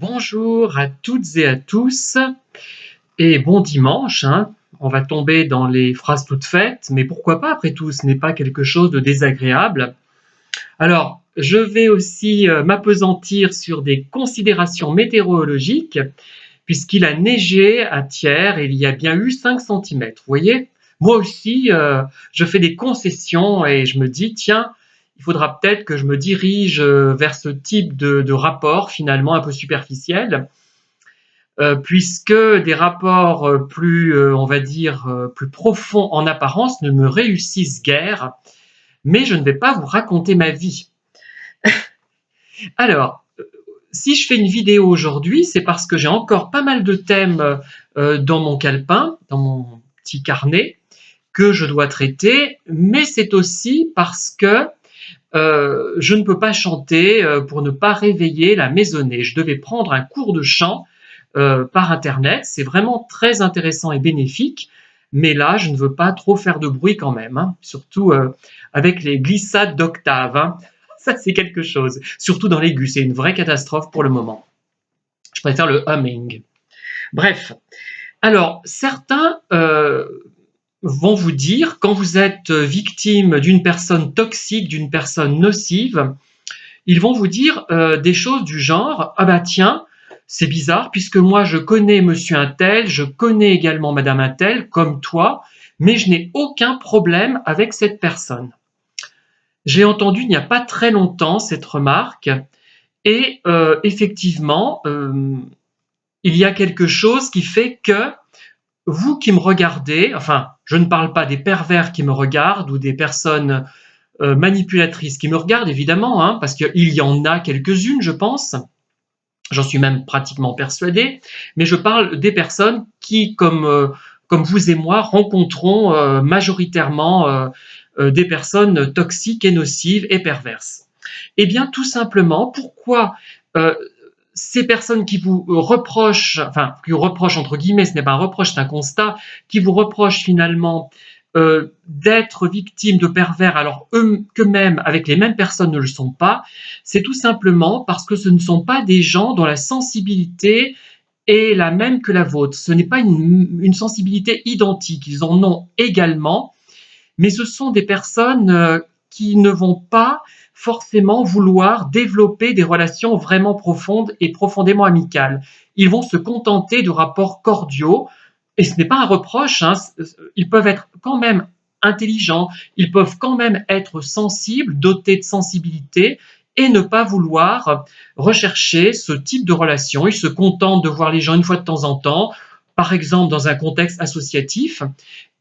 Bonjour à toutes et à tous et bon dimanche, hein. On va tomber dans les phrases toutes faites, mais pourquoi pas après tout, ce n'est pas quelque chose de désagréable. Alors, je vais aussi m'appesantir sur des considérations météorologiques, puisqu'il a neigé à Thiers et il y a bien eu 5 centimètres. Vous voyez, moi aussi, je fais des concessions et je me dis, tiens, il faudra peut-être que je me dirige vers ce type de rapport finalement un peu superficiel, puisque des rapports plus, on va dire, plus profonds en apparence ne me réussissent guère, mais je ne vais pas vous raconter ma vie. Alors, si je fais une vidéo aujourd'hui, c'est parce que j'ai encore pas mal de thèmes dans mon calepin, dans mon petit carnet, que je dois traiter, mais c'est aussi parce que je ne peux pas chanter pour ne pas réveiller la maisonnée. Je devais prendre un cours de chant par Internet. C'est vraiment très intéressant et bénéfique, mais là, je ne veux pas trop faire de bruit quand même, hein, surtout avec les glissades d'octave, hein. Ça, c'est quelque chose. Surtout dans l'aigu, c'est une vraie catastrophe pour le moment. Je préfère le humming. Bref, alors certains vont vous dire, quand vous êtes victime d'une personne toxique, d'une personne nocive, ils vont vous dire des choses du genre « Ah bah tiens, c'est bizarre, puisque moi je connais monsieur un tel, je connais également madame un tel, comme toi, mais je n'ai aucun problème avec cette personne. » J'ai entendu il n'y a pas très longtemps cette remarque, et effectivement, il y a quelque chose qui fait que vous qui me regardez, enfin, je ne parle pas des pervers qui me regardent ou des personnes manipulatrices qui me regardent, évidemment, hein, parce qu'il y en a quelques-unes, je pense. J'en suis même pratiquement persuadé, mais je parle des personnes qui, comme vous et moi, rencontrons majoritairement des personnes toxiques et nocives et perverses. Eh bien, tout simplement, pourquoi euh, ces personnes qui vous reprochent, enfin, qui vous reprochent entre guillemets, ce n'est pas un reproche, c'est un constat, qui vous reprochent finalement d'être victimes de pervers alors qu'eux-mêmes, avec les mêmes personnes, ne le sont pas, c'est tout simplement parce que ce ne sont pas des gens dont la sensibilité est la même que la vôtre. Ce n'est pas une sensibilité identique, ils en ont également, mais ce sont des personnes qui ne vont pas forcément vouloir développer des relations vraiment profondes et profondément amicales. Ils vont se contenter de rapports cordiaux, et ce n'est pas un reproche, hein, ils peuvent être quand même intelligents, ils peuvent quand même être sensibles, dotés de sensibilité, et ne pas vouloir rechercher ce type de relation. Ils se contentent de voir les gens une fois de temps en temps, par exemple dans un contexte associatif,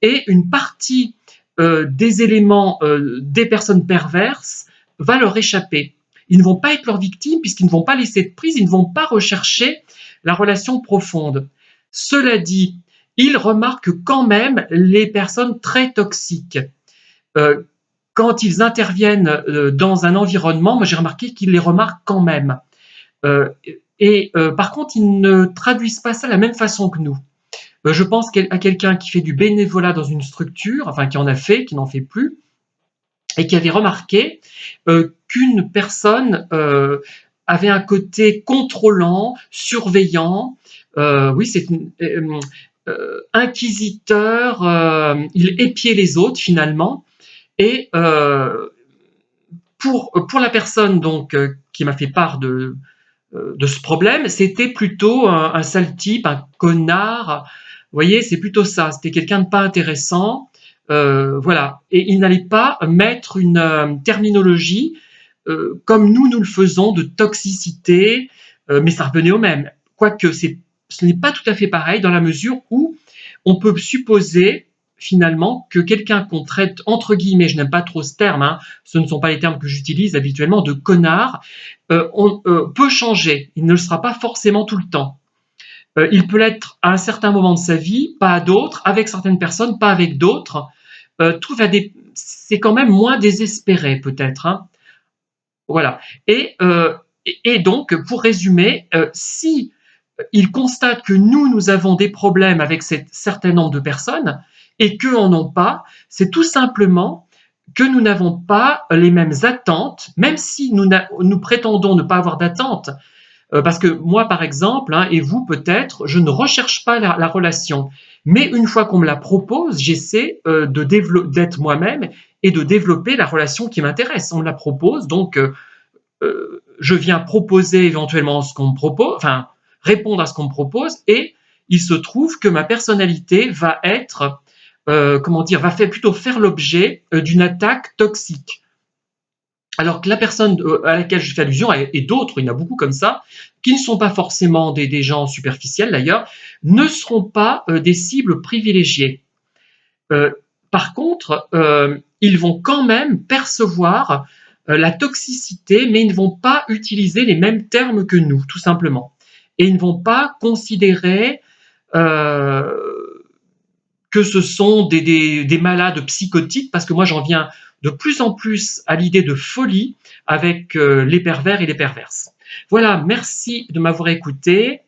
et une partie des éléments des personnes perverses va leur échapper. Ils ne vont pas être leurs victimes puisqu'ils ne vont pas laisser de prise, ils ne vont pas rechercher la relation profonde. Cela dit, ils remarquent quand même les personnes très toxiques. Euh, Quand ils interviennent dans un environnement, moi j'ai remarqué qu'ils les remarquent quand même. Euh, Par contre, ils ne traduisent pas ça de la même façon que nous. Je pense à quelqu'un qui fait du bénévolat dans une structure, enfin qui en a fait, qui n'en fait plus, et qui avait remarqué qu'une personne avait un côté contrôlant, surveillant, oui, c'est inquisiteur, il épiait les autres finalement, et pour la personne donc qui m'a fait part de ce problème, c'était plutôt un sale type, un connard. Vous voyez, c'est plutôt ça. C'était quelqu'un de pas intéressant. Voilà. Et il n'allait pas mettre une terminologie comme nous le faisons de toxicité, mais ça revenait au même. Quoique ce n'est pas tout à fait pareil dans la mesure où on peut supposer finalement que quelqu'un qu'on traite entre guillemets, je n'aime pas trop ce terme, hein, ce ne sont pas les termes que j'utilise habituellement, de connard, peut changer. Il ne le sera pas forcément tout le temps. Il peut l'être à un certain moment de sa vie, pas à d'autres, avec certaines personnes, pas avec d'autres. C'est quand même moins désespéré peut-être, hein. Voilà. Et donc, pour résumer, si il constate que nous avons des problèmes avec un certain nombre de personnes et qu'eux en ont pas, c'est tout simplement que nous n'avons pas les mêmes attentes, même si nous prétendons ne pas avoir d'attentes. Parce que moi, par exemple, hein, et vous peut-être, je ne recherche pas la relation. Mais une fois qu'on me la propose, j'essaie d'être moi-même et de développer la relation qui m'intéresse. On me la propose, donc je viens proposer éventuellement ce qu'on me propose, enfin répondre à ce qu'on me propose, et il se trouve que ma personnalité va être, comment dire, plutôt faire l'objet d'une attaque toxique. Alors que la personne à laquelle je fais allusion, et d'autres, il y en a beaucoup comme ça, qui ne sont pas forcément des gens superficiels d'ailleurs, ne seront pas des cibles privilégiées. Euh, Par contre, ils vont quand même percevoir la toxicité, mais ils ne vont pas utiliser les mêmes termes que nous, tout simplement. Et ils ne vont pas considérer euh, que ce sont des malades psychotiques, parce que moi j'en viens de plus en plus à l'idée de folie avec les pervers et les perverses. Voilà, merci de m'avoir écouté.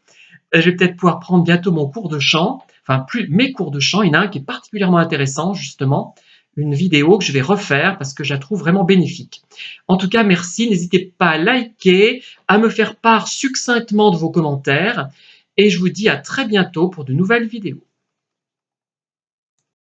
Je vais peut-être pouvoir prendre bientôt mon cours de chant, enfin plus mes cours de chant, il y en a un qui est particulièrement intéressant justement, une vidéo que je vais refaire parce que je la trouve vraiment bénéfique. En tout cas, merci, n'hésitez pas à liker, à me faire part succinctement de vos commentaires et je vous dis à très bientôt pour de nouvelles vidéos.